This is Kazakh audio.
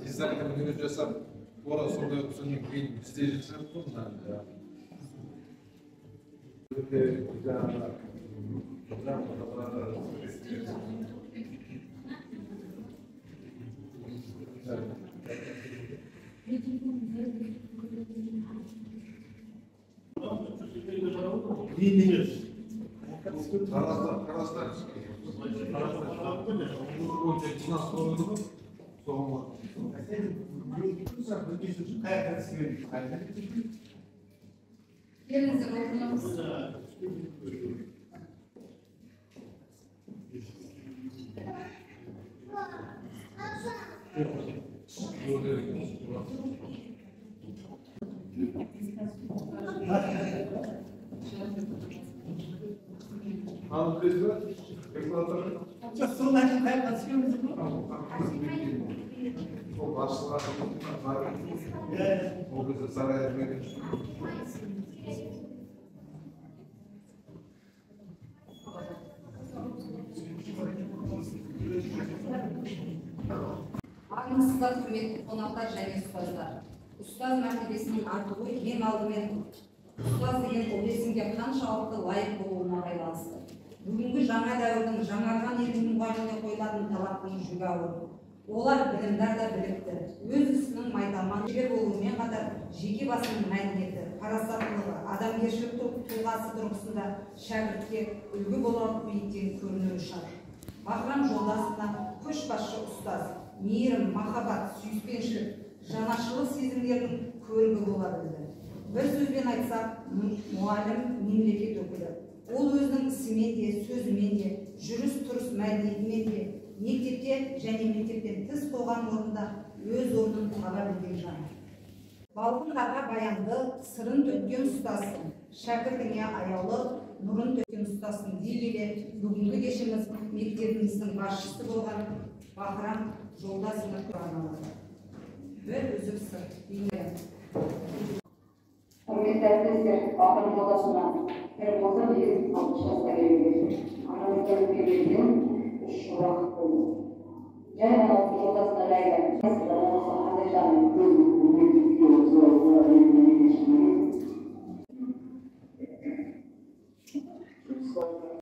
Dizaynını жасап, орасында өткеннен кейін бізде жасап тұрмын. Gelinize oturmamız. Армысыздар, құрметті қонақтар және ұстаздар. Ұстаз мәртебесінің артуы ең алдымен ұстаз деген ол есімге қаншалықты лайық болуына байланысты. Бүгінгі жаңа дәуірдің жаңарған елдің мұғаліміне қойылатын талаптың жүгі ауыр. Олар білімдар да білікті, өз ісінің майталман шебер болуымен қатар жеке басының мәдениеті, парасаттылығы, адамгершілік тұлғасы тұрғысында шәкіртке үлгі болып биіктен көрінуі шарт. Бахрам Жолдасовна көшбасшы ұстаз, мейірім, махаббат, сүйіспеншілік, жанашырлық сезімдердің көрігі бола білді. Бір сөзбен айтсақ, мұғалім мемлекет өкілі. Ол өзінің ісімен де, сөзімен де, жүріс-тұрыс мәдениетімен де, мектепте және мектептен тыс қоғам орнында өз орнын таба білген жан. Балғындарға баянды, сырын төккен ұстасын, шәкіртіңе аяулы, нұрын төккен ұстасын дей келе, бүгінгі кешіміз мектебіміздің басшысы болған Бахрам Жолдасовна арналады. Бір үзік сыр деймін. Құрметті әріптестер, Бахрам Жолдасовна 19-26 жасқа келген. Арамызда өткен